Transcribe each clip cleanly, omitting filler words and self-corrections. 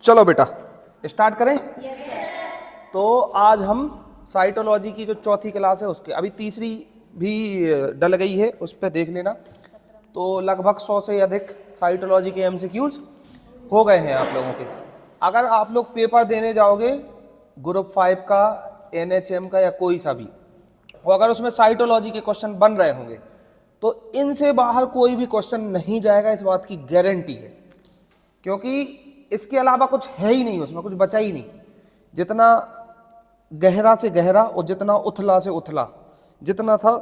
चलो बेटा स्टार्ट करें। तो आज हम साइटोलॉजी की जो चौथी क्लास है उसके अभी तीसरी भी डल गई है, उस पर देख लेना। तो लगभग 100 से अधिक साइटोलॉजी के एमसीक्यूज हो गए हैं आप लोगों के। अगर आप लोग पेपर देने जाओगे ग्रुप 5 का, एनएचएम का या कोई सा भी, और अगर उसमें साइटोलॉजी के क्वेश्चन बन रहे होंगे तो इनसे बाहर कोई भी क्वेश्चन नहीं जाएगा, इस बात की गारंटी है। क्योंकि इसके अलावा कुछ है ही नहीं, उसमें कुछ बचा ही नहीं। जितना गहरा से गहरा और जितना उथला से उथला जितना था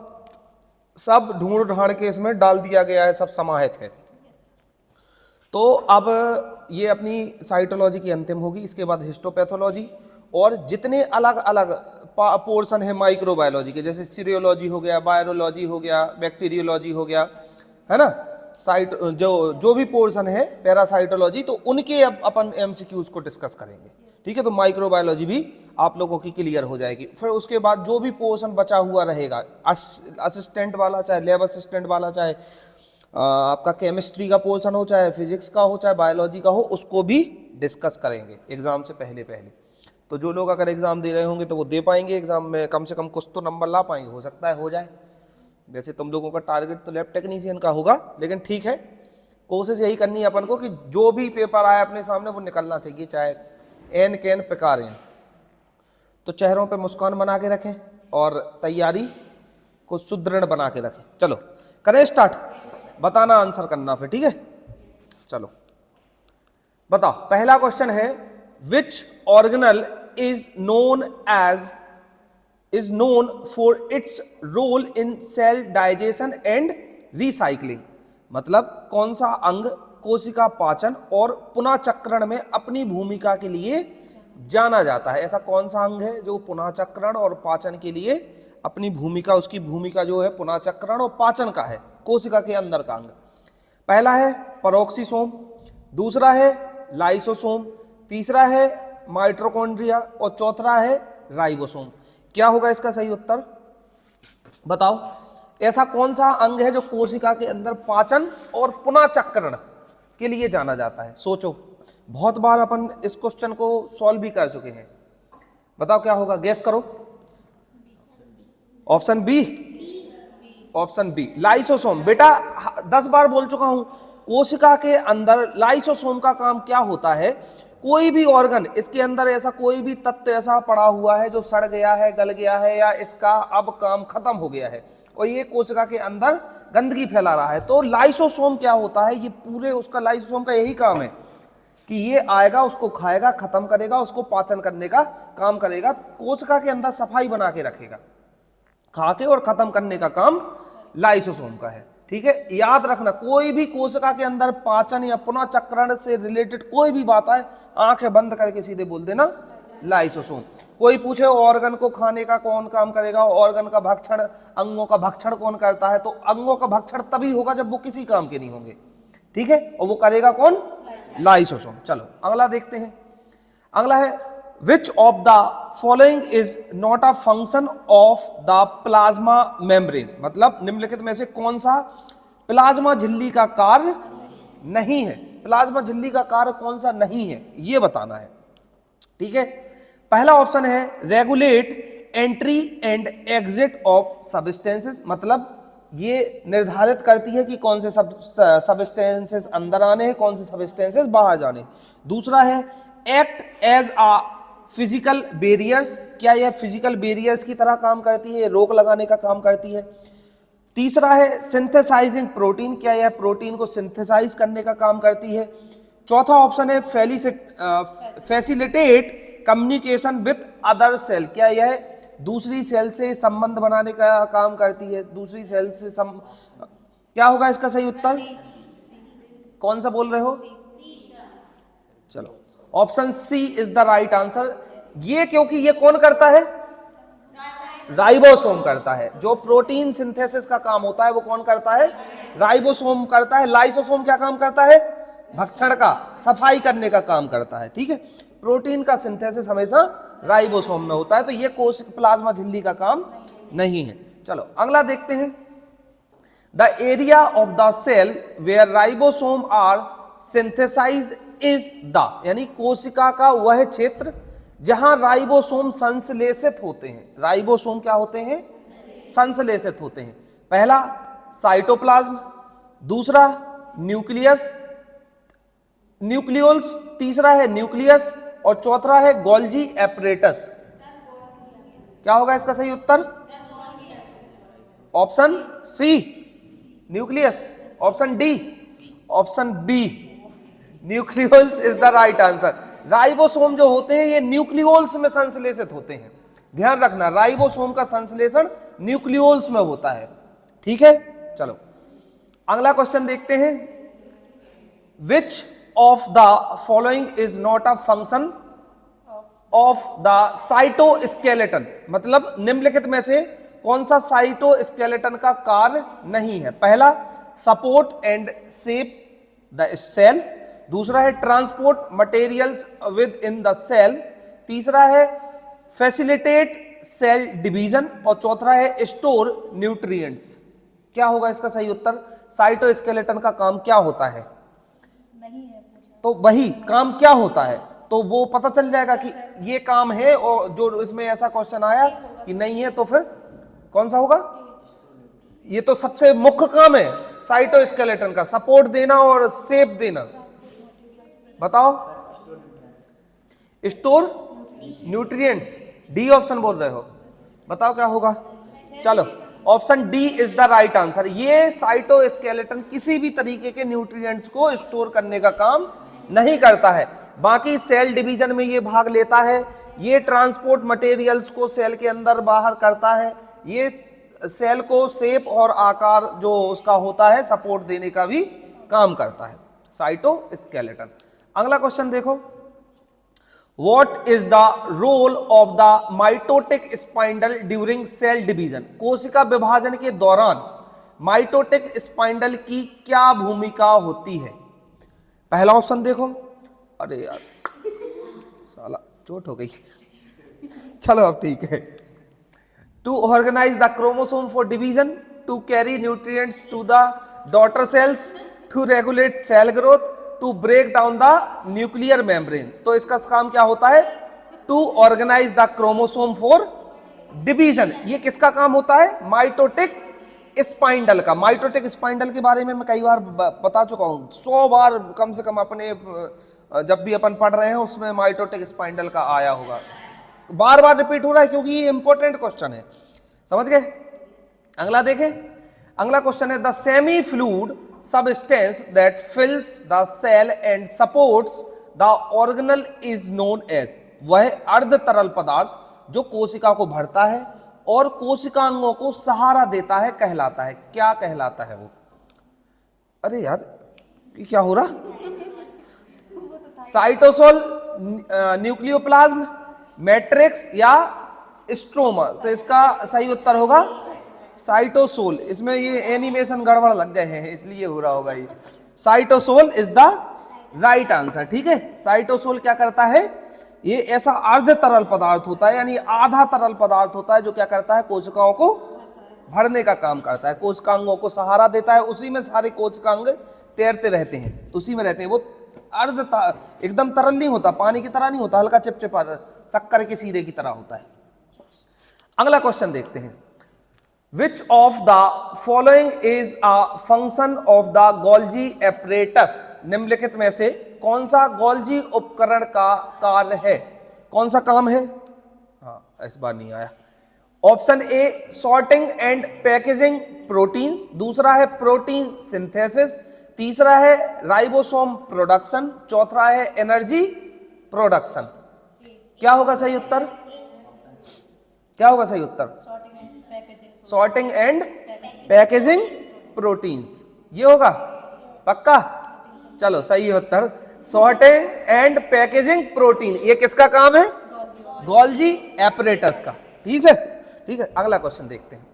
सब ढूंढ ढांड के इसमें डाल दिया गया है, सब समाहित है। तो अब ये अपनी साइटोलॉजी की अंतिम होगी, इसके बाद हिस्टोपैथोलॉजी और जितने अलग अलग पोर्शन है माइक्रोबायोलॉजी के, जैसे सीरियोलॉजी हो गया, वायरोलॉजी हो गया, बैक्टीरियोलॉजी हो गया, है ना, साइट जो भी पोर्शन है पैरासाइटोलॉजी, तो उनके अब अपन एमसीक्यूज को डिस्कस करेंगे। ठीक है, तो माइक्रोबायोलॉजी भी आप लोगों की क्लियर हो जाएगी। फिर उसके बाद जो भी पोर्शन बचा हुआ रहेगा, असिस्टेंट वाला, चाहे लैब असिस्टेंट वाला, चाहे आपका केमिस्ट्री का पोर्शन हो, चाहे फिजिक्स का हो, चाहे बायोलॉजी का हो, उसको भी डिस्कस करेंगे एग्जाम से पहले पहले। तो जो लोग अगर एग्जाम दे रहे होंगे तो वो दे पाएंगे एग्जाम में, कम से कम कुछ तो नंबर ला पाएंगे, हो सकता है हो जाए। वैसे तुम लोगों का टारगेट तो लैब टेक्नीशियन का होगा, लेकिन ठीक है, कोशिश यही करनी है अपन को कि जो भी पेपर आए अपने सामने वो निकलना चाहिए, चाहे एन कैन प्रकार एन। तो चेहरों पे मुस्कान बना के रखें और तैयारी को सुदृढ़ बना के रखें। चलो करें स्टार्ट, बताना आंसर करना फिर, ठीक है। चलो बताओ, पहला क्वेश्चन है, विच organelle is known for its role in cell digestion and recycling। मतलब कौन सा अंग कोशिका पाचन और पुनः चक्रण में अपनी भूमिका के लिए जाना जाता है। ऐसा कौन सा अंग है जो पुनः चक्रण और पाचन के लिए अपनी भूमिका, उसकी भूमिका जो है पुनः चक्रण और पाचन का है, कोशिका के अंदर का अंग। पहला है पेरोक्सिसोम, दूसरा है लाइसोसोम, तीसरा है माइटोकॉन्ड्रिया और चौथा है राइबोसोम। क्या होगा इसका सही उत्तर बताओ। ऐसा कौन सा अंग है जो कोशिका के अंदर पाचन और पुनः चक्रण के लिए जाना जाता है? सोचो, बहुत बार अपन इस क्वेश्चन को सॉल्व भी कर चुके हैं। बताओ क्या होगा, गैस करो। Option B, option B lysosome. बेटा 10 बार बोल चुका हूं, कोशिका के अंदर लाइसोसोम का काम क्या होता है, कोई भी ऑर्गन, इसके अंदर ऐसा कोई भी तत्व ऐसा पड़ा हुआ है जो सड़ गया है, गल गया है, या इसका अब काम खत्म हो गया है और ये कोशिका के अंदर गंदगी फैला रहा है, तो लाइसोसोम क्या होता है, ये पूरे उसका लाइसोसोम का यही काम है कि ये आएगा, उसको खाएगा, खत्म करेगा, उसको पाचन करने का काम करेगा, कोशिका के अंदर सफाई बना के रखेगा, खा के और खत्म करने का काम लाइसोसोम का है। ठीक है, याद रखना, कोई भी कोशिका के अंदर पाचन या पुनः चक्रण से रिलेटेड कोई भी बात आए, आंखें बंद करके सीधे बोल देना लाइसोसोम। कोई पूछे ऑर्गन को खाने का कौन काम करेगा, ऑर्गन का भक्षण, अंगों का भक्षण कौन करता है, तो अंगों का भक्षण तभी होगा जब वो किसी काम के नहीं होंगे। ठीक है, और वो करेगा कौन? लाइसोसोम। चलो अगला देखते हैं। अगला है, which of the following is not a function of the plasma membrane. मतलब निम्नलिखित में से कौन सा प्लाज्मा झिल्ली का कार्य नहीं है, प्लाज्मा झिल्ली का कार्य कौन सा नहीं है, ये बताना है। ठीक है, पहला ऑप्शन है regulate entry and exit of substances. मतलब ये निर्धारित करती है कि कौन से सब्सटेंसेस अंदर आने हैं, कौन से सब्सटेंसेस बाहर जाने। दूसरा है act as a physical barriers. क्या यह फिजिकल बैरियर्स की तरह काम करती है, रोक लगाने का काम करती है। तीसरा है सिंथेसाइजिंग प्रोटीन। क्या यह प्रोटीन को सिंथेसाइज करने का काम करती है। चौथा ऑप्शन है facilitate communication with other cell. क्या यह दूसरी सेल से संबंध बनाने का काम करती है, दूसरी सेल से क्या होगा इसका सही उत्तर? कौन सा बोल रहे हो? चलो option C is the right answer. ये क्योंकि ये कौन करता है? राइबोसोम करता है। जो प्रोटीन सिंथेसिस का काम होता है वो कौन करता है? राइबोसोम करता है। लाइसोसोम क्या काम करता है? भक्षण का, सफाई करने का काम करता है। ठीक है, प्रोटीन का सिंथेसिस हमेशा राइबोसोम में होता है, तो ये प्लाज्मा झिल्ली का काम नहीं है। चलो अगला देखते हैं। The area of the cell where ribosome are synthesize is the, यानी कोशिका का वह क्षेत्र जहां राइबोसोम संश्लेषित होते हैं। राइबोसोम क्या होते हैं? संश्लेषित होते हैं। पहला साइटोप्लाज्म, दूसरा न्यूक्लियस, न्यूक्लियोल्स, तीसरा है न्यूक्लियस और चौथा है गोल्जी एपरेटस। क्या होगा इसका सही उत्तर? Option C nucleus, option D, option B nucleolus is the right answer. Ribosome जो होते हैं ये न्यूक्लियोल्स में संश्लेषित होते हैं। ध्यान रखना, राइबोसोम का संश्लेषण न्यूक्लियोल्स में होता है। ठीक है, चलो अगला क्वेश्चन देखते हैं। विच of the following is not a function of the cytoskeleton, मतलब निम्नलिखित में से कौन सा साइटोस्केलेटन का कार्य नहीं है? पहला support and shape the cell, दूसरा है transport materials within the cell, तीसरा है फैसिलिटेट सेल डिवीजन और चौथा है स्टोर न्यूट्रिएंट्स। क्या होगा इसका सही उत्तर? साइटोस्केलेटन का काम क्या होता है? नहीं है तो वही काम क्या होता है तो वो पता चल जाएगा कि ये काम है, और जो इसमें ऐसा क्वेश्चन आया कि नहीं है तो फिर कौन सा होगा? ये तो सबसे मुख्य काम है साइटोस्केलेटन का, सपोर्ट देना और शेप देना। बताओ, स्टोर न्यूट्रिएंट्स, डी ऑप्शन बोल रहे हो, बताओ क्या होगा? चलो option D is the right answer. ये साइटोस्केलेटन किसी भी तरीके के न्यूट्रिएंट्स को स्टोर करने का काम नहीं करता है। बाकी सेल डिवीजन में ये भाग लेता है, ये ट्रांसपोर्ट मटेरियल्स को सेल के अंदर बाहर करता है, ये सेल को शेप और आकार जो उसका होता है सपोर्ट देने का भी काम करता है साइटोस्केलेटन। अगला क्वेश्चन देखो, What is the role of the mitotic spindle during cell division? कोशिका विभाजन के दौरान माइटोटिक स्पाइंडल की क्या भूमिका होती है? पहला ऑप्शन देखो, अरे यार साला चोट हो गई। चलो अब ठीक है। To organize the chromosome for division, to carry nutrients to the daughter cells, to regulate cell growth, to break down the nuclear membrane. तो इसका काम क्या होता है? To organize the chromosome for division. ये किसका काम होता है? माइटोटिक स्पाइंडल का। माइटोटिक स्पाइंडल के बारे में मैं कई बार बता चुका हूं, 100 बार कम से कम अपने जब भी अपन पढ़ रहे हैं उसमें माइटोटिक स्पाइंडल का आया होगा। बार बार रिपीट हो रहा है क्योंकि ये इंपॉर्टेंट क्वेश्चन है, समझ गए? अगला देखें, अगला क्वेश्चन है the semi fluid substance that fills the cell and supports the organelle is known as, वह अर्ध तरल पदार्थ जो कोशिका को भरता है और कोशिकांगों को सहारा देता है कहलाता है। क्या कहलाता है वो? अरे यार ये क्या हो रहा? साइटोसोल, न्यूक्लियोप्लाज्म, मैट्रिक्स या स्ट्रोमा? तो इसका सही उत्तर होगा साइटोसोल। इसमें ये एनिमेशन गड़बड़ लग गए हैं इसलिए हो रहा होगा ये। Cytosol is the right answer. ठीक है, साइटोसोल क्या करता है? ये ऐसा अर्ध तरल पदार्थ होता है, यानी आधा तरल पदार्थ होता है जो क्या करता है? कोशिकाओं को भरने का काम करता है, कोशिकांगों को सहारा देता है। उसी में सारे कोशिकांग तैरते रहते हैं, उसी में रहते हैं। वो एकदम तरल नहीं होता, पानी की तरह नहीं होता, हल्का चिपचिपा शक्कर के सीरे की तरह होता है। अगला क्वेश्चन देखते हैं, Which of the following is a function of the Golgi apparatus? निम्नलिखित में से कौन सा गोल्जी उपकरण का कार्य है? कौन सा काम है? हाँ इस बार नहीं आया। Option A sorting and packaging proteins, दूसरा है प्रोटीन सिंथेसिस, तीसरा है राइबोसोम प्रोडक्शन, चौथा है एनर्जी प्रोडक्शन। क्या होगा सही उत्तर? क्या होगा सही उत्तर? सॉर्टिंग एंड पैकेजिंग प्रोटीन्स, ये होगा पक्का? चलो सही उत्तर सॉर्टिंग एंड पैकेजिंग प्रोटीन। ये किसका काम है? गोल्जी एपरेटस का। ठीक है, ठीक है। अगला क्वेश्चन देखते हैं।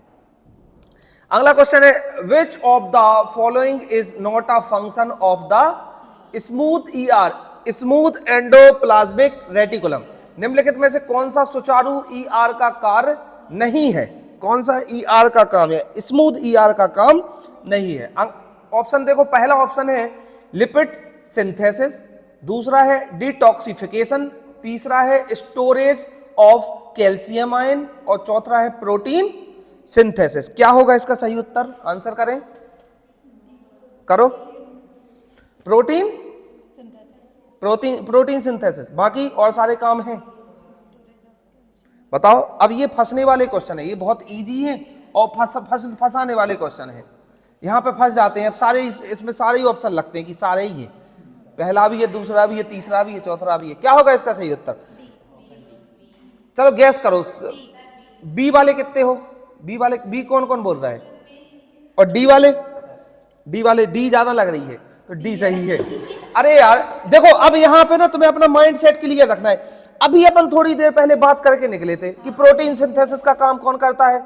अगला क्वेश्चन है which of the following is not a function of the smooth ER, smooth endoplasmic reticulum. निम्नलिखित में से कौन सा सुचारू ईआर का कार्य नहीं है? कौन सा ईआर का काम है? स्मूथ ईआर का काम नहीं है। ऑप्शन देखो, पहला ऑप्शन है लिपिड सिंथेसिस, दूसरा है डिटॉक्सिफिकेशन, तीसरा है स्टोरेज ऑफ कैल्शियम आयन और चौथा है प्रोटीन सिंथेसिस। क्या होगा इसका सही उत्तर? आंसर करें, करो। Protein synthesis. बाकी और सारे काम हैं। बताओ। अब ये फंसने वाले क्वेश्चन है, ये बहुत इजी है और फंसाने वाले क्वेश्चन है। यहां पे फंस जाते हैं। अब सारे इसमें सारे ही ऑप्शन लगते हैं कि सारे ही है, पहला भी है, दूसरा भी है, तीसरा भी है, चौथा भी है। क्या होगा इसका सही उत्तर? चलो गैस करो। बी वाले कितने हो? बी कौन कौन बोल रहा है? और डी वाले डी ज्यादा लग रही है तो डी सही है। अरे यार देखो, अब यहां पे ना तुम्हें अपना माइंड सेट क्लियर रखना है। अभी अपन थोड़ी देर पहले बात करके निकले थे कि प्रोटीन सिंथेसिस का काम कौन करता है?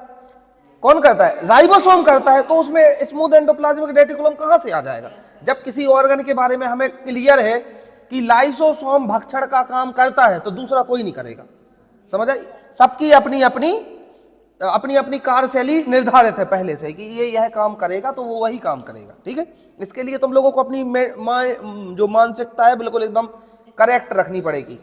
कौन करता है? राइबोसोम करता है। तो उसमें स्मूथ एंडोप्लाज्मिक रेटिकुलम कहां से आ जाएगा? जब किसी ऑर्गन के बारे में हमें क्लियर है कि लाइसोसोम भक्षण का काम करता है तो दूसरा कोई नहीं करेगा। समझ आई? सबकी अपनी अपनी कार्यशैली निर्धारित है पहले से कि ये यह काम करेगा तो वो वही काम करेगा। ठीक है, इसके लिए तुम लोगों को अपनी जो मानसिकता है बिल्कुल एकदम करेक्ट रखनी पड़ेगी।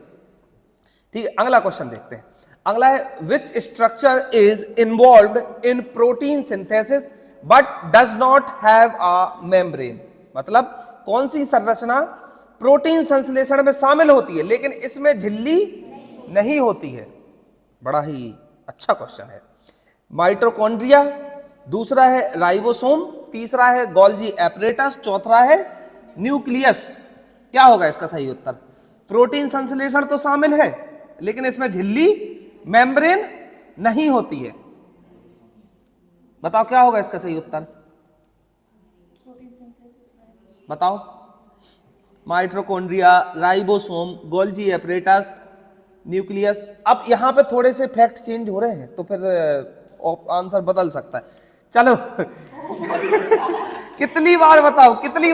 ठीक है, अगला क्वेश्चन देखते हैं। अगला है which structure is involved in protein synthesis but does not have a membrane. मतलब कौन सी संरचना प्रोटीन संश्लेषण में शामिल होती है लेकिन इसमें झिल्ली नहीं होती है? बड़ा ही अच्छा क्वेश्चन है। माइटोकॉन्ड्रिया, दूसरा है राइबोसोम, तीसरा है गोल्जी एपरेटस, चौथा है न्यूक्लियस। क्या होगा इसका सही उत्तर? प्रोटीन संश्लेषण तो शामिल है लेकिन इसमें झिल्ली मेम्ब्रेन नहीं होती है। बताओ क्या होगा इसका सही उत्तर? बताओ। Mitochondria, ribosome, Golgi apparatus, nucleus. अब यहां पे थोड़े से फैक्ट चेंज हो रहे हैं तो फिर आंसर बदल सकता है। चलो कितनी बार बताओ कितनी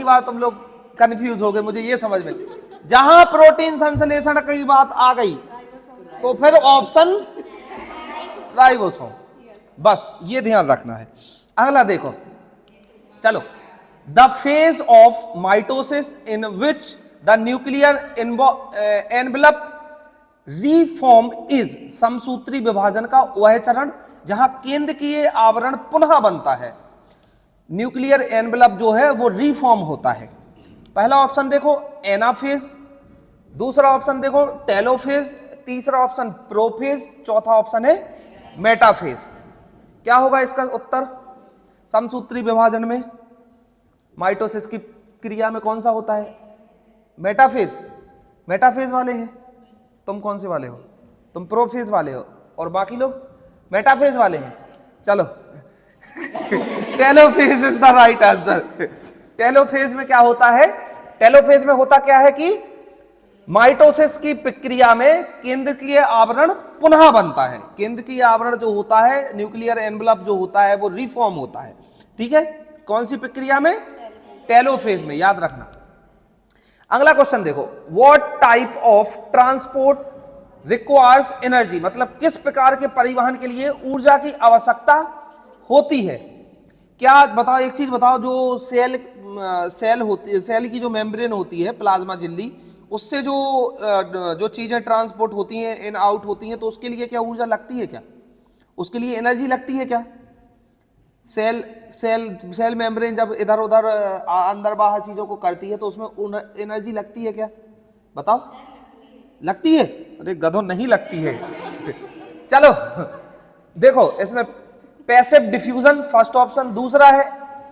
बार तुम लोग कंफ्यूज हो गए? मुझे ये समझ में, जहां प्रोटीन संश्लेषण की बात आ गई तो फिर ऑप्शन राइबोसोम। बस ये ध्यान रखना है। अगला देखो, चलो। The phase of mitosis in which the nuclear envelope reform is. समसूत्री विभाजन का वह चरण जहां केंद्रीय आवरण पुनः बनता है। न्यूक्लियर एनवेलप जो है वो रीफॉर्म होता है। पहला ऑप्शन देखो एनाफेज, दूसरा ऑप्शन देखो टेलोफेज, तीसरा ऑप्शन प्रोफेज, चौथा ऑप्शन है मेटाफेज। क्या होगा इसका उत्तर? समसूत्री विभाजन में माइटोसिस की क्रिया में कौन सा होता है? मेटाफेज। मेटाफेज वाले हैं। तुम कौन से वाले हो? तुम प्रोफेज वाले हो और बाकी लोग मेटाफेज वाले हैं। चलो telophase is the right answer. Telophase में क्या होता है? टेलोफेज में होता क्या है कि माइटोसिस की प्रक्रिया में केंद्रीय आवरण पुनः बनता है। केंद्रीय आवरण जो होता है, न्यूक्लियर एनवेलप जो होता है वो रिफॉर्म होता है। ठीक है, कौन सी प्रक्रिया में? टेलोफेज में, याद रखना। अगला क्वेश्चन देखो, what type of transport requires energy. मतलब किस प्रकार के परिवहन के लिए ऊर्जा की आवश्यकता होती है? क्या बताओ, एक चीज बताओ, जो सेल होती है, सेल की जो मेम्ब्रेन होती है, प्लाज्मा झिल्ली, उससे जो चीजें ट्रांसपोर्ट होती हैं, इन आउट होती हैं, तो उसके लिए क्या ऊर्जा लगती है? क्या उसके लिए एनर्जी लगती है? क्या सेल मेम्ब्रेन जब इधर उधर अंदर बाहर चीजों को करती है तो उसमें एनर्जी लगती है? क्या बताओ, लगती है? अरे गधों, नहीं लगती है। चलो देखो, इसमें पैसिव डिफ्यूजन फर्स्ट ऑप्शन, दूसरा है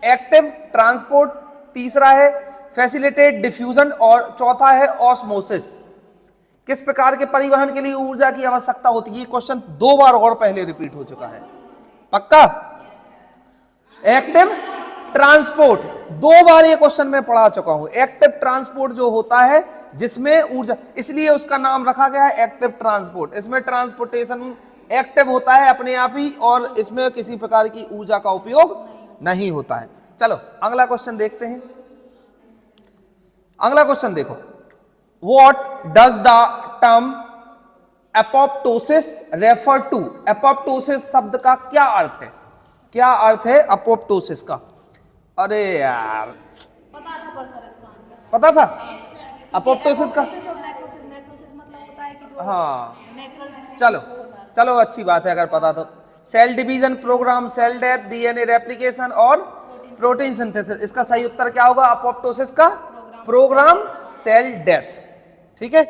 एक्टिव ट्रांसपोर्ट, तीसरा है फैसिलिटेट डिफ्यूजन और चौथा है ऑस्मोसिस। किस प्रकार के परिवहन के लिए ऊर्जा की आवश्यकता होती है? ये क्वेश्चन 2 बार और पहले रिपीट हो चुका है। पक्का? एक्टिव ट्रांसपोर्ट 2 बार ये क्वेश्चन में पढ़ा चुका हूं। एक्टिव ट्रांसपोर्ट जो होता है जिसमें ऊर्जा, इसलिए उसका नाम रखा गया है एक्टिव ट्रांसपोर्ट। इसमें ट्रांसपोर्टेशन एक्टिव होता है अपने आप ही और इसमें किसी प्रकार की ऊर्जा का उपयोग नहीं होता है। चलो अगला क्वेश्चन देखते हैं। अगला क्वेश्चन देखो, what does the term apoptosis refer to. Apoptosis शब्द का क्या अर्थ है? क्या अर्थ है एपोप्टोसिस का? अरे यार पर सर इसका आंसर पता था अपोप्टोसिस का? नेक्रोसिस और नेक्रोसिस मतलब होता है कि जो हाँ नेचुरल चलो चलो अच्छी बात है अगर पता तो। Cell division program, cell death, DNA replication और प्रोटीन सिंथेसिस। इसका सही उत्तर क्या होगा? अपोप्टोसिस का प्रोग्राम सेल डेथ। ठीक है,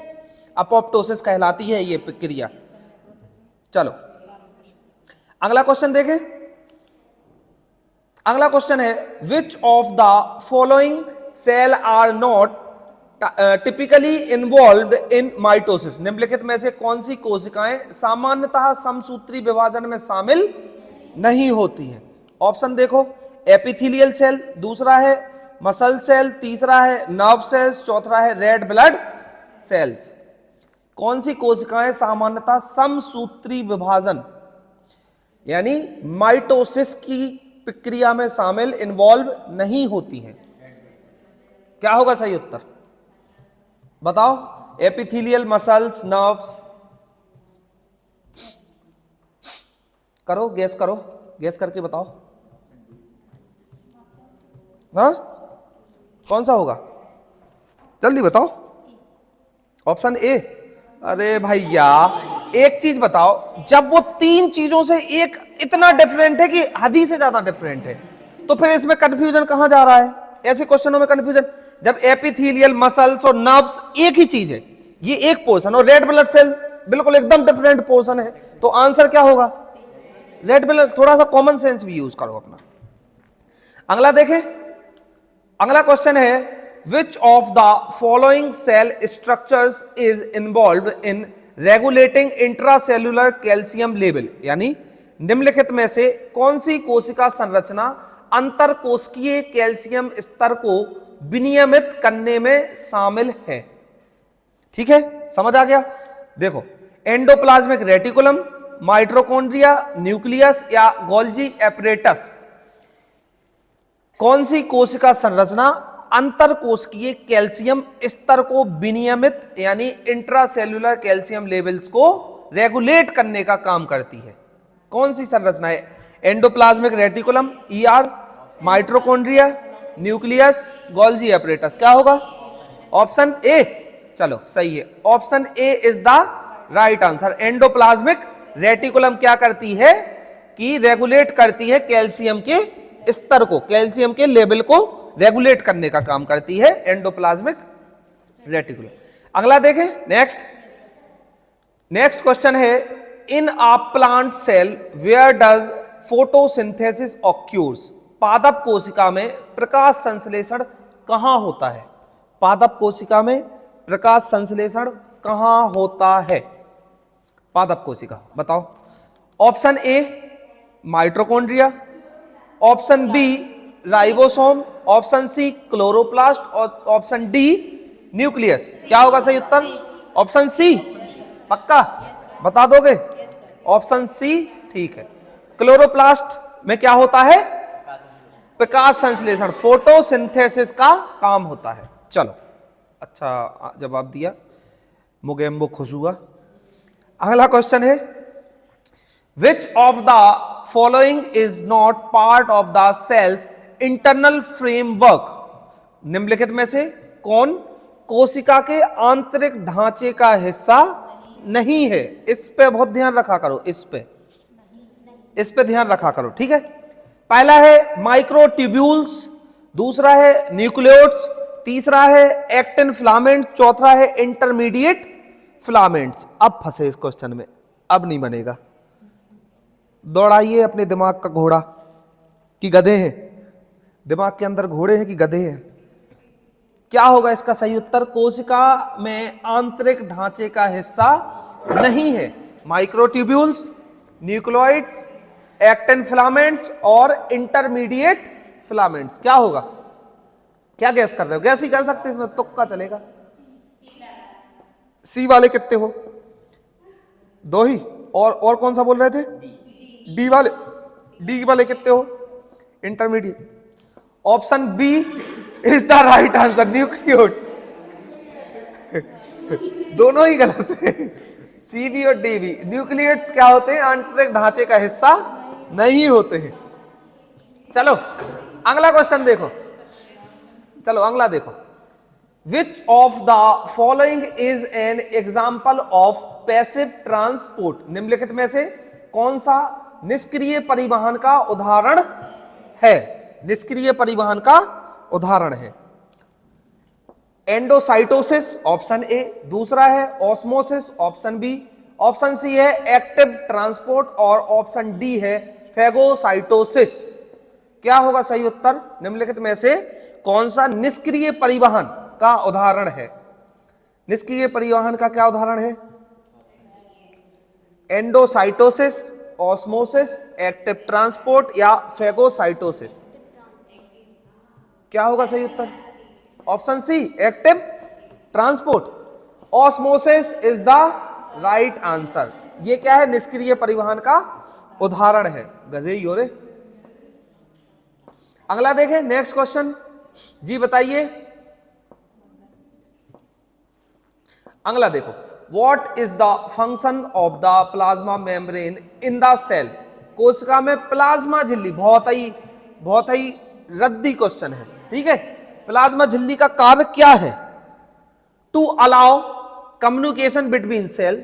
अपोप्टोसिस कहलाती है ये प्रक्रिया। चलो अगला क्वेश्चन देखें। अगला क्वेश्चन है which of the following cell are not typically involve in mitosis. निम्नलिखित में से कौन सी कोशिकाएं सामान्यतः समसूत्री विभाजन में शामिल नहीं होती हैं? ऑप्शन देखो, एपिथेलियल सेल, दूसरा है मसल सेल, तीसरा है नर्व सेल्स, चौथा है रेड ब्लड सेल्स। कौन सी कोशिकाएं सामान्यतः समसूत्री विभाजन यानी माइटोसिस की प्रक्रिया में शामिल इन्वॉल्व नहीं होती हैं? क्या होगा सही उत्तर बताओ? Epithelial, muscles, nerves. करो गैस, करो गैस करके बताओ। हाँ कौन सा होगा जल्दी बताओ। ऑप्शन ए। अरे भैया एक चीज बताओ, जब वो तीन चीजों से एक इतना डिफरेंट है कि हद ही से ज्यादा डिफरेंट है, तो फिर इसमें कंफ्यूजन कहां जा रहा है? ऐसे क्वेश्चनों में कंफ्यूजन, जब एपिथेलियल, मसल्स और नर्व्स एक ही चीज है, ये एक पोर्शन, और रेड ब्लड सेल बिल्कुल एकदम डिफरेंट पोर्शन है, तो आंसर क्या होगा? Red blood. थोड़ा सा कॉमन सेंस भी यूज करो अपना। अगला देखें। अगला क्वेश्चन है which of the following cell structures is involve in regulating intracellular calcium level. यानी निम्नलिखित में से कौन सी कोशिका संरचना अंतर कोशिकीय कैल्शियम स्तर को विनियमित करने में शामिल है? ठीक है, समझ आ गया? देखो, एंडोप्लाज्मिक रेटिकुलम, माइटोकॉन्ड्रिया, न्यूक्लियस या गोल्जी एपरेटस। कौन सी कोशिका संरचना अंतर कोशिकीय कैल्शियम स्तर को विनियमित यानी इंट्रासेल्युलर कैल्शियम लेवल्स को रेगुलेट करने का काम करती है? कौन सी संरचना है? Endoplasmic reticulum, ER, mitochondria, nucleus, Golgi apparatus. क्या होगा? Option A. चलो सही है, option A is the right answer. Endoplasmic reticulum क्या करती है कि रेगुलेट करती है कैल्शियम के स्तर को, कैल्शियम के लेवल को रेगुलेट करने का काम करती है एंडोप्लाज्मिक रेटिकुलम। अगला देखें। नेक्स्ट क्वेश्चन है in a plant cell where does photosynthesis occurs. पादप कोशिका में प्रकाश संश्लेषण कहां होता है? पादप कोशिका में प्रकाश संश्लेषण कहां होता है? पादप कोशिका बताओ। Option A mitochondria, option B ribosome, option C chloroplast और ऑप्शन डी न्यूक्लियस। क्या होगा सही उत्तर? ऑप्शन सी। पक्का बता दोगे? ऑप्शन सी ठीक है। क्लोरोप्लास्ट में क्या होता है? प्रकाश संश्लेषण, फोटोसिंथेसिस का काम होता है। चलो अच्छा जवाब दिया, मुगेम्बो खुश हुआ। अगला क्वेश्चन है which of the following is not part of the cell's internal framework. निम्नलिखित में से कौन कोशिका के आंतरिक ढांचे का हिस्सा नहीं है? इस पे बहुत ध्यान रखा करो, इस पे ध्यान रखा करो। ठीक है, पहला है माइक्रोट्यूब्यूल्स, दूसरा है न्यूक्लियोट्स, तीसरा है एक्टिन फिलामेंट, चौथा है इंटरमीडिएट फिलामेंट्स। अब फंसे इस क्वेश्चन में, अब नहीं बनेगा। दौड़ाइए अपने दिमाग का घोड़ा कि गधे हैं, दिमाग के अंदर घोड़े हैं कि गधे हैं? क्या होगा इसका सही उत्तर? कोशिका में आंतरिक ढांचे का हिस्सा नहीं है। माइक्रोट्यूब्यूल्स, न्यूक्लियोइड्स, एक्टिन फिलामेंट्स और इंटरमीडिएट फिलामेंट्स। क्या होगा? क्या गैस कर रहे हो? गैस ही कर सकते, इसमें तुक्का चलेगा। सी वाले कितने हो? दो ही। और कौन सा बोल रहे थे? डी वाले कितने हो? Intermediate. Option B is the right answer, nucleoid. दोनों ही गलत है, सी बी और डी बी। न्यूक्लियोट्स क्या होते हैं? आंतरिक ढांचे का हिस्सा नहीं होते हैं। चलो अगला क्वेश्चन देखो। चलो अगला देखो, विच of the following is an example of passive transport, निम्नलिखित में से कौन सा निष्क्रिय परिवहन का उदाहरण है, निष्क्रिय परिवहन का उदाहरण है। एंडोसाइटोसिस ऑप्शन ए, दूसरा है osmosis option B, option C है एक्टिव ट्रांसपोर्ट और ऑप्शन डी है फैगोसाइटोसिस। क्या होगा सही उत्तर, निम्नलिखित में से कौन सा निष्क्रिय परिवहन का उदाहरण है, निष्क्रिय परिवहन का क्या उदाहरण है, एंडोसाइटोसिस, ऑस्मोसिस, एक्टिव ट्रांसपोर्ट या फैगोसाइटोसिस। क्या होगा सही उत्तर, option C active transport, osmosis is the right answer. ये क्या है, निष्क्रिय परिवहन का उदाहरण है। गधे ही हो रे। अगला देखें, नेक्स्ट क्वेश्चन जी बताइए। अगला देखो, what is the function of the plasma membrane in the cell, कोशिका में प्लाज्मा झिल्ली, बहुत ही रद्दी क्वेश्चन है, ठीक है। प्लाज्मा झिल्ली का कार्य क्या है, to allow communication between cell,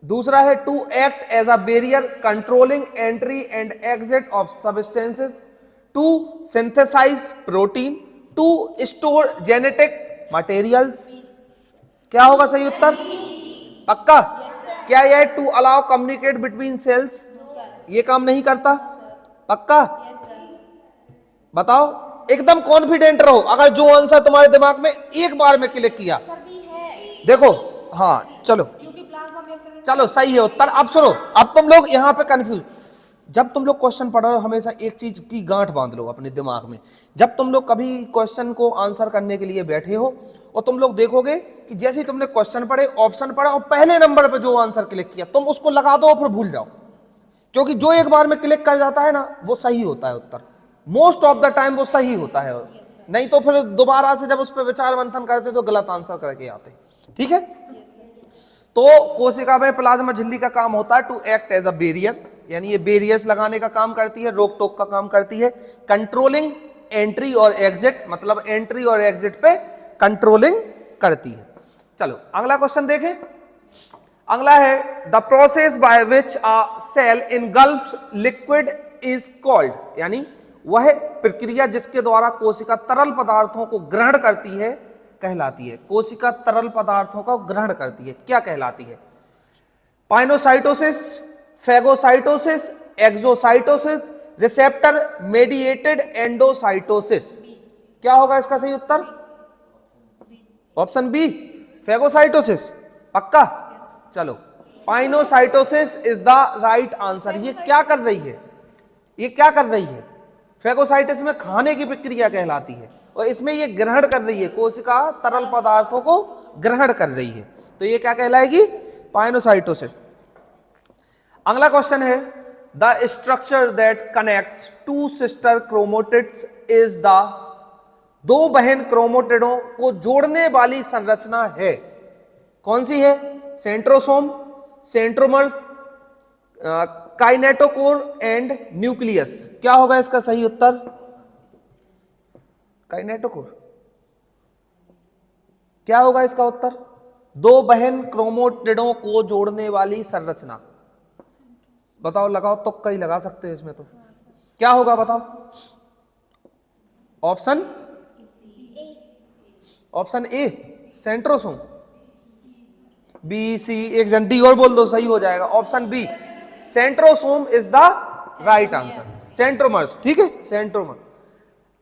दूसरा है to act as a barrier controlling entry and exit of substances, to synthesize protein, to store genetic materials. क्या होगा सही उत्तर, पक्का? क्या यह to allow communicate between cells ये काम नहीं करता, पक्का? बताओ, एकदम कॉन्फिडेंट रहो। अगर जो आंसर तुम्हारे दिमाग में एक बार में क्लिक किया, देखो हाँ चलो चलो सही है उत्तर। अब सुनो, अब तुम लोग यहां पे कंफ्यूज, जब तुम लोग क्वेश्चन पढ़ रहे हो हमेशा एक चीज की गांठ बांध लो अपने दिमाग में। जब तुम लोग कभी क्वेश्चन को आंसर करने के लिए बैठे हो और तुम लोग देखोगे कि जैसे ही तुमने क्वेश्चन पढ़े, ऑप्शन पढ़ा और पहले नंबर पे जो आंसर क्लिक किया, तुम उसको लगा दो और फिर भूल जाओ, क्योंकि जो एक बार में क्लिक कर जाता है ना वो सही होता है उत्तर, मोस्ट ऑफ द टाइम वो सही होता है, नहीं तो फिर दोबारा से जब उस पर विचार मंथन करते तो गलत आंसर करके आते, ठीक है। तो कोशिका में प्लाज्मा झिल्ली का काम होता है to act as a barrier, यानी ये बैरियर्स लगाने का काम करती है, रोक टोक का काम करती है, कंट्रोलिंग एंट्री और एग्जिट, मतलब एंट्री और एग्जिट पे कंट्रोलिंग करती है। चलो अगला क्वेश्चन देखें। अगला है, the process by which a cell engulfs liquid is called, यानी वह प्रक्रिया जिसके द्वारा कोशिका तरल पदार्थों को ग्रहण करती है कहलाती है, कोशिका तरल पदार्थों को ग्रहण करती है, क्या कहलाती है? Pinocytosis, phagocytosis, exocytosis, receptor mediated endocytosis. क्या होगा इसका सही उत्तर? ऑप्शन बी फैगोसाइटोसिस, पक्का? चलो, pinocytosis is the right answer. ये क्या कर रही है, ये क्या कर रही है? फैगोसाइटिस में खाने की प्रक्रिया कहलाती है और इसमें ये ग्रहण कर रही है, कोशिका तरल पदार्थों को ग्रहण कर रही है, तो ये क्या कहलाएगी? पाइनोसाइटोसिस। अगला क्वेश्चन है, the structure that connects to sister chromatids is the, दो बहन क्रोमोटिडों को जोड़ने वाली संरचना है, कौन सी है? Centrosome, centromeres, kinetochore and nucleus. क्या होगा इसका सही उत्तर? काइनेटोकोर। क्या होगा इसका उत्तर? दो बहन क्रोमोटिडों को जोड़ने वाली संरचना, बताओ, लगाओ, तुक्का ही लगा सकते हो इसमें तो। क्या होगा बताओ? Option A centrosome, B, C, एक जन डी और बोल दो, सही हो जाएगा। Option B centrosome is the right answer, centromeres, ठीक है, सेंट्रोमर।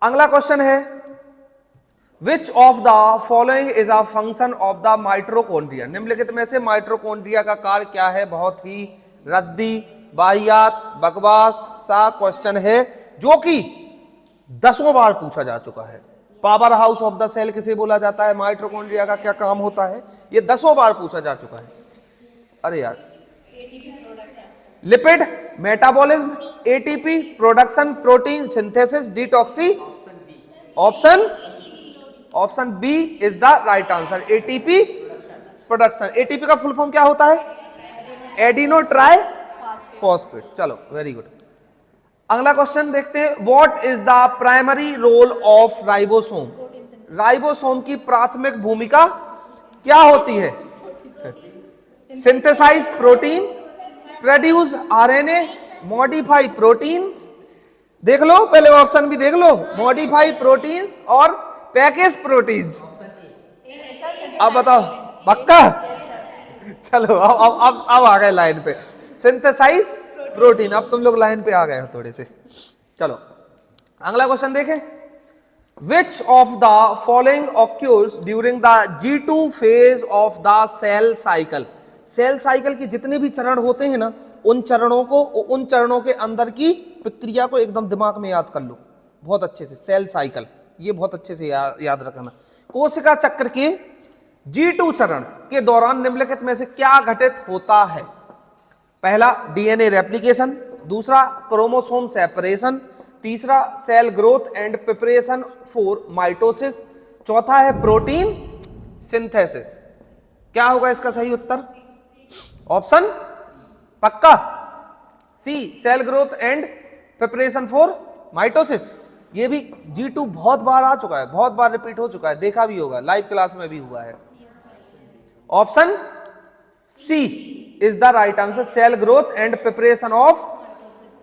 अगला क्वेश्चन है, which of the following is a function of the mitochondria, निम्नलिखित में से माइटोकॉन्ड्रिया का कार्य क्या है? बहुत ही रद्दी, वाहियात, बकवास सा क्वेश्चन है जो कि 10 बार पूछा जा चुका है। Power house of the cell किसे बोला जाता है? माइटोकॉन्ड्रिया का क्या काम होता है? ये 10 बार पूछा जा चुका है। अरे यार, lipid metabolism, ATP production, protein synthesis, detoxi. Option B is the right answer, ATP production. ATP का फुल फॉर्म क्या होता है? Adeno tri phosphate. चलो वेरी गुड। अगला क्वेश्चन देखते हैं, what is the primary role of ribosome, ribosome की प्राथमिक भूमिका क्या होती है? Synthesize protein, produce RNA, modify proteins. देख लो, पहले ऑप्शन भी देख लो, मॉडिफाई प्रोटीन्स और पैकेज प्रोटीन्स। अब बताओ, पक्का? चलो अब आ गए लाइन पे। सिंथेसाइज प्रोटीन, अब तुम लोग लाइन पे आ गए हो थोड़े से। चलो अगला क्वेश्चन देखें। Which of the following occurs during the G2 phase of the cell cycle? Cell cycle के जितने भी चरण होते हैं ना, उन चरणों के अंदर की प्रक्रिया को एकदम दिमाग में याद कर लो बहुत अच्छे से। सेल साइकिल ये बहुत अच्छे से याद रखना। कोशिका चक्र के G2 चरण के दौरान निम्नलिखित में से क्या घटित होता है? पहला डीएनए रेप्लिकेशन, दूसरा क्रोमोसोम सेपरेशन, तीसरा cell growth and preparation for mitosis, चौथा है प्रोटीन सिंथेसिस। क्या होगा इसका सही उत्तर? ऑप्शन पक्का C, cell growth and preparation for mitosis. ये भी G2 बहुत बार आ चुका है, बहुत बार रिपीट हो चुका है, देखा भी होगा, लाइव क्लास में भी हुआ है। Option C is the right answer, cell growth and preparation of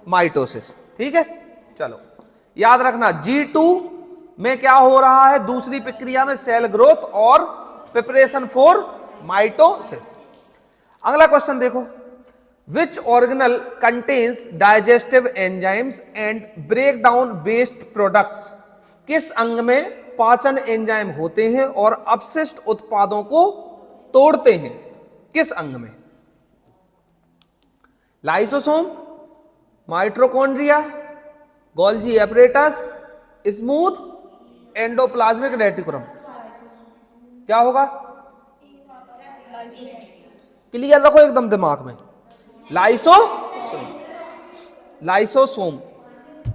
mitosis. ठीक है, चलो याद रखना G2 में क्या हो रहा है? दूसरी प्रक्रिया में सेल ग्रोथ और प्रिपरेशन फॉर माइटोसिस। अगला क्वेश्चन देखो। Which organelle contains digestive enzymes and breakdown based products? किस अंग में पाचन एंजाइम होते हैं और अपशिष्ट उत्पादों को तोड़ते हैं? किस अंग में? Lysosome, mitochondria, Golgi apparatus, smooth endoplasmic reticulum. क्या होगा? क्लियर रखो एकदम दिमाग में। लाइसोसोम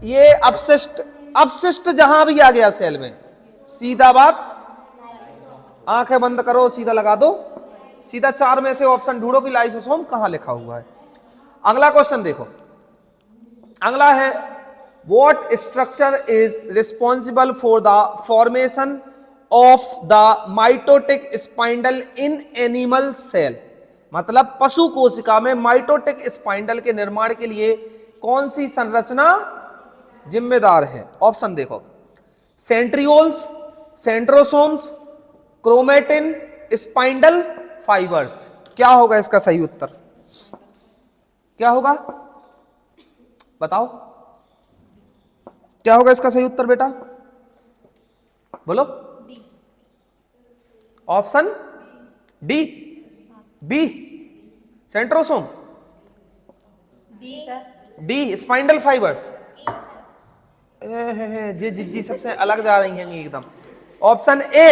ये अपशिष्ट जहां भी आ गया सेल में, सीधा बात, आंखें बंद करो, सीधा लगा दो, सीधा 4 में से ऑप्शन ढूंढो कि लाइसोसोम कहां लिखा हुआ है। अगला क्वेश्चन देखो, अगला है what structure is responsible for the formation of the mitotic spindle in animal cell? मतलब पशु कोशिका में माइटोटिक स्पाइंडल के निर्माण के लिए कौन सी संरचना जिम्मेदार है? ऑप्शन देखो, centrioles, centrosomes, chromatin, spindle fibres. क्या होगा इसका सही उत्तर? क्या होगा बताओ, क्या होगा इसका सही उत्तर बेटा? बोलो। Option D, B centrosome, D spindle fibres. जी सबसे अलग जा रही हैं एकदम। ऑप्शन ए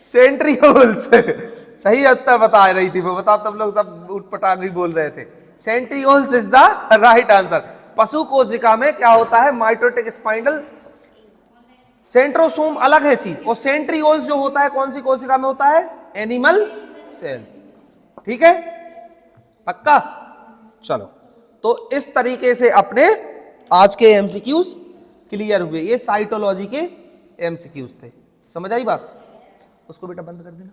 सेंट्रियोल्स सही उत्तर बता रही थी वो, बता तब लोग सब उठपटांग भी बोल रहे थे। Centrioles is the right answer. पशु कोशिका में क्या होता है? माइटोटिक स्पाइंडल, सेंट्रोसोम अलग है चीज, और सेंट्रियोल्स जो होता है कौन सी कोशिका में होता है? Animal cell. ठीक है, पक्का? चलो, तो इस तरीके से अपने आज के एमसीक्यूज क्लियर हुए। ये साइटोलॉजी के एमसीक्यूज थे। समझ आई बात? उसको बेटा बंद कर देना।